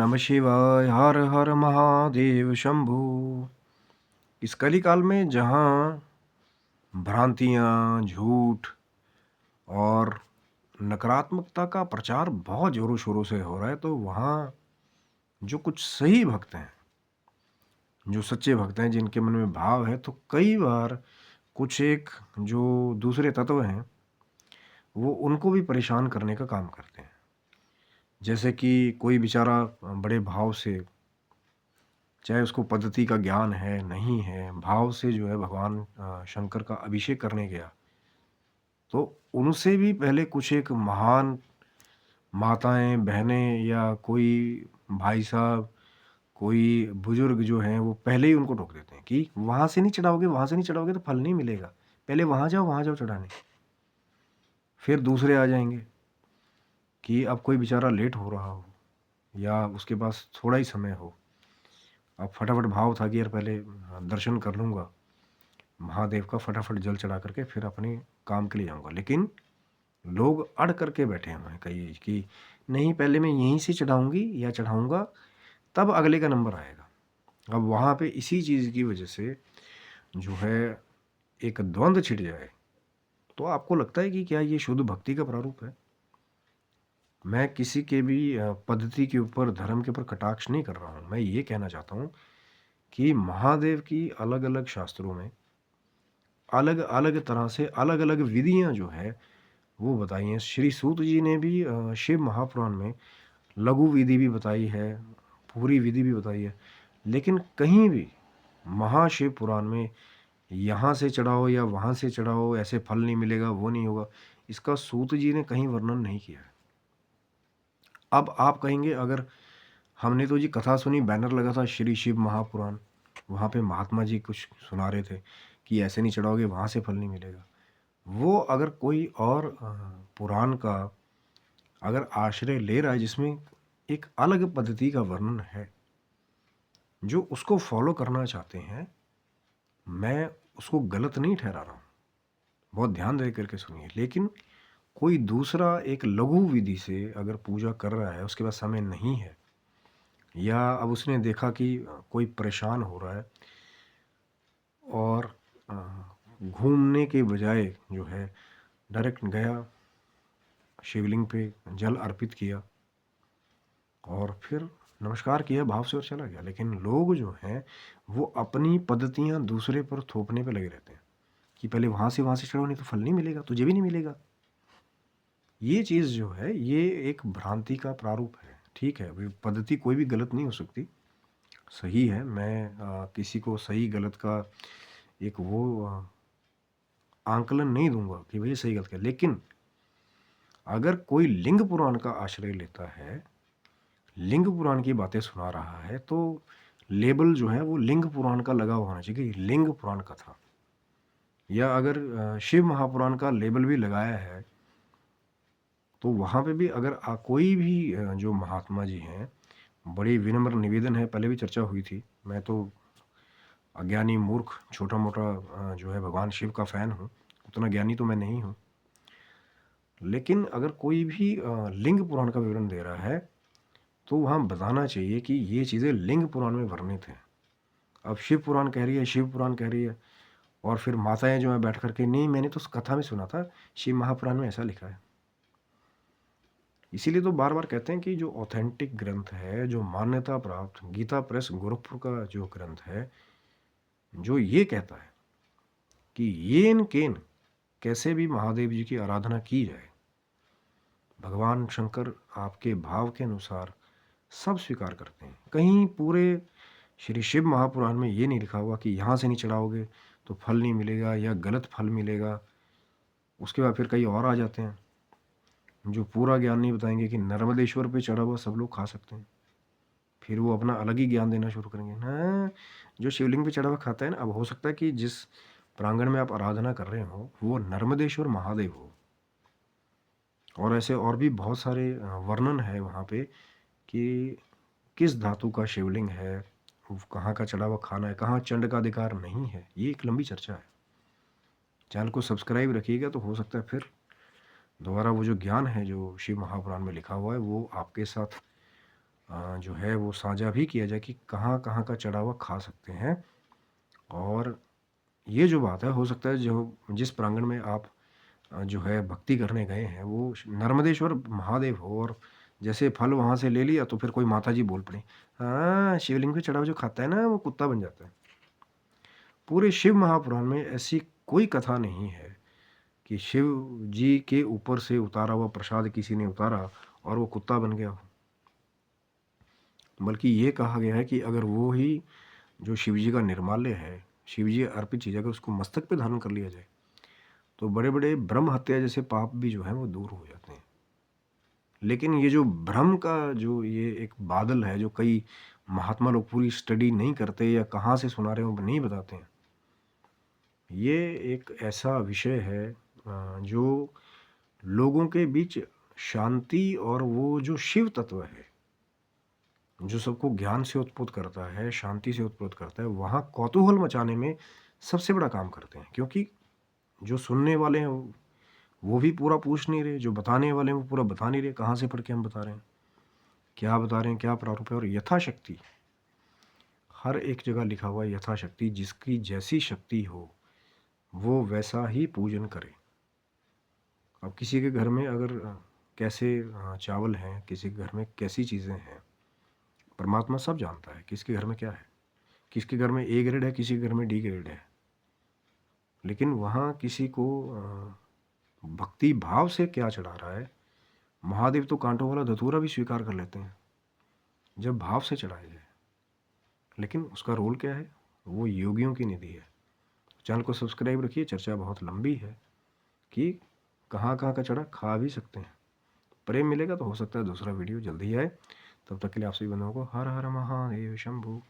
नमः शिवाय, हर हर महादेव शंभू। इस कलिकाल में जहाँ भ्रांतियाँ, झूठ और नकारात्मकता का प्रचार बहुत ज़ोरों शोरों से हो रहा है, तो वहाँ जो कुछ सही भक्त हैं, जो सच्चे भक्त हैं, जिनके मन में भाव है, तो कई बार कुछ एक जो दूसरे तत्व हैं, वो उनको भी परेशान करने का काम करते हैं। जैसे कि कोई बेचारा बड़े भाव से, चाहे उसको पद्धति का ज्ञान है, नहीं है, भाव से जो है भगवान शंकर का अभिषेक करने गया, तो उनसे भी पहले कुछ एक महान माताएँ, बहनें या कोई भाई साहब, कोई बुजुर्ग जो हैं, वो पहले ही उनको टोक देते हैं कि वहाँ से नहीं चढ़ाओगे, वहाँ से नहीं चढ़ाओगे तो फल नहीं मिलेगा। पहले वहाँ जाओ चढ़ाने। फिर दूसरे आ जाएँगे कि अब कोई बेचारा लेट हो रहा हो या उसके पास थोड़ा ही समय हो। अब फटाफट भाव था कि यार पहले दर्शन कर लूँगा महादेव का, फटाफट जल चढ़ा करके फिर अपने काम के लिए जाऊँगा। लेकिन लोग अड़ करके बैठे हुए हैं कई कि नहीं, पहले मैं यहीं से चढ़ाऊँगी या चढ़ाऊँगा, तब अगले का नंबर आएगा। अब वहाँ पे इसी चीज़ की वजह से जो है एक द्वंद छिड़ जाए, तो आपको लगता है कि क्या ये शुद्ध भक्ति का प्रारूप है? मैं किसी के भी पद्धति के ऊपर, धर्म के ऊपर कटाक्ष नहीं कर रहा हूँ। मैं ये कहना चाहता हूँ कि महादेव की अलग-अलग शास्त्रों में अलग-अलग तरह से अलग-अलग विधियाँ जो है वो बताई हैं। श्री सूत जी ने भी शिव महापुराण में लघु विधि भी बताई है, पूरी विधि भी बताई है। लेकिन कहीं भी महाशिव पुराण में यहाँ से चढ़ाओ या वहाँ से चढ़ाओ, ऐसे फल नहीं मिलेगा, वो नहीं होगा, इसका सूत जी ने कहीं वर्णन नहीं किया है। अब आप कहेंगे, अगर हमने तो जी कथा सुनी, बैनर लगा था श्री शिव महापुराण, वहाँ पे महात्मा जी कुछ सुना रहे थे कि ऐसे नहीं चढ़ाओगे, वहाँ से फल नहीं मिलेगा। वो अगर कोई और पुराण का अगर आश्रय ले रहा है जिसमें एक अलग पद्धति का वर्णन है, जो उसको फॉलो करना चाहते हैं, मैं उसको गलत नहीं ठहरा रहा हूँ, बहुत ध्यान दे करके सुनिए। लेकिन कोई दूसरा एक लघु विधि से अगर पूजा कर रहा है, उसके पास समय नहीं है, या अब उसने देखा कि कोई परेशान हो रहा है और अ, घूमने के बजाय जो है डायरेक्ट गया, शिवलिंग पे जल अर्पित किया और फिर नमस्कार किया भाव से और चला गया। लेकिन लोग जो हैं वो अपनी पद्धतियाँ दूसरे पर थोपने पे लगे रहते हैं कि पहले वहाँ से चढ़ो, नहीं तो फल नहीं मिलेगा, तुझे भी नहीं मिलेगा। ये चीज़ जो है ये एक भ्रांति का प्रारूप है। ठीक है, अभी पद्धति कोई भी गलत नहीं हो सकती, सही है। मैं किसी को सही गलत का एक वो आंकलन नहीं दूंगा कि भई सही गलत क्या। लेकिन अगर कोई लिंग पुराण का आश्रय लेता है, लिंग पुराण की बातें सुना रहा है, तो लेबल जो है वो लिंग पुराण का लगा हुआ होना चाहिए कि लिंग पुराण कथा। या अगर शिव महापुराण का लेबल भी लगाया है, तो वहाँ पे भी अगर कोई भी जो महात्मा जी हैं, बड़ी विनम्र निवेदन है, पहले भी चर्चा हुई थी, मैं तो अज्ञानी मूर्ख छोटा-मोटा जो है भगवान शिव का फ़ैन हूँ, उतना ज्ञानी तो मैं नहीं हूँ। लेकिन अगर कोई भी लिंग पुराण का विवरण दे रहा है, तो वहाँ बताना चाहिए कि ये चीज़ें लिंग पुराण में वर्णित हैं। अब शिव पुराण कह रही है, शिव पुराण कह रही है, और फिर माताएँ जो हैं बैठ कर के, नहीं मैंने तो उस कथा में सुना था, शिव महापुराण में ऐसा लिखा है। इसीलिए तो बार-बार कहते हैं कि जो ऑथेंटिक ग्रंथ है, जो मान्यता प्राप्त गीता प्रेस गोरखपुर का जो ग्रंथ है, जो ये कहता है कि येन केन कैसे भी महादेव जी की आराधना की जाए, भगवान शंकर आपके भाव के अनुसार सब स्वीकार करते हैं। कहीं पूरे श्री शिव महापुराण में ये नहीं लिखा हुआ कि यहाँ से नहीं चढ़ाओगे तो फल नहीं मिलेगा या गलत फल मिलेगा। उसके बाद फिर कई और आ जाते हैं जो पूरा ज्ञान नहीं बताएंगे कि नर्मदेश्वर पे चढ़ा हुआ सब लोग खा सकते हैं। फिर वो अपना अलग ही ज्ञान देना शुरू करेंगे ना, जो शिवलिंग पे चढ़ा हुआ खाता है ना। अब हो सकता है कि जिस प्रांगण में आप आराधना कर रहे हो वो नर्मदेश्वर महादेव हो, और ऐसे और भी बहुत सारे वर्णन है वहाँ पे कि किस धातु का शिवलिंग है, वो कहाँ का चढ़ा हुआ खाना है, कहाँ चंड का अधिकार नहीं है। ये एक लंबी चर्चा है। चैनल को सब्सक्राइब रखिएगा, तो हो सकता है फिर दोबारा वो जो ज्ञान है जो शिव महापुराण में लिखा हुआ है वो आपके साथ जो है वो साझा भी किया जाए कि कहाँ कहाँ का चढ़ा हुआ खा सकते हैं। और ये जो बात है, हो सकता है जो जिस प्रांगण में आप जो है भक्ति करने गए हैं वो नर्मदेश्वर महादेव हो, और जैसे फल वहाँ से ले लिया तो फिर कोई माता जी बोल पड़ी, हाँ शिवलिंग पे चढ़ा हुआ जो खाता है ना वो कुत्ता बन जाता है। पूरे शिव महापुराण में ऐसी कोई कथा नहीं है कि शिव जी के ऊपर से उतारा हुआ प्रसाद किसी ने उतारा और वो कुत्ता बन गया हो। बल्कि ये कहा गया है कि अगर वो ही जो शिव जी का निर्माल्य है, शिव जी अर्पित चीज़, अगर उसको मस्तक पे धारण कर लिया जाए तो बड़े बड़े ब्रह्म हत्या जैसे पाप भी जो है वो दूर हो जाते हैं। लेकिन ये जो भ्रम का जो ये एक बादल है, जो कई महात्मा लोग पूरी स्टडी नहीं करते या कहाँ से सुना रहे हो नहीं बताते हैं, ये एक ऐसा विषय है जो लोगों के बीच शांति और वो जो शिव तत्व है जो सबको ज्ञान से उत्पुत करता है, शांति से उत्पुत करता है, वहाँ कौतूहल मचाने में सबसे बड़ा काम करते हैं। क्योंकि जो सुनने वाले हैं वो भी पूरा पूछ नहीं रहे, जो बताने वाले हैं वो पूरा बता नहीं रहे, कहाँ से पढ़ के हम बता रहे हैं, क्या बता रहे हैं, क्या प्रारूप है। और यथाशक्ति हर एक जगह लिखा हुआ है, यथाशक्ति जिसकी जैसी शक्ति हो वो वैसा ही पूजन करे। अब किसी के घर में अगर कैसे चावल हैं, किसी के घर में कैसी चीज़ें हैं, परमात्मा सब जानता है किसके घर में क्या है। किसके घर में ए ग्रेड है, किसी के घर में डी ग्रेड है। लेकिन वहाँ किसी को भक्ति भाव से क्या चढ़ा रहा है, महादेव तो कांटों वाला धतूरा भी स्वीकार कर लेते हैं जब भाव से चढ़ाया जाए। लेकिन उसका रोल क्या है, वो योगियों की निधि है। चैनल को सब्सक्राइब रखिए, चर्चा बहुत लंबी है कि कहाँ कहाँ का चढ़ा खा भी सकते हैं। प्रेम मिलेगा तो हो सकता है दूसरा वीडियो जल्दी आए। तब तक के लिए आप सभी बंधुओं को हर हर महादेव शंभू।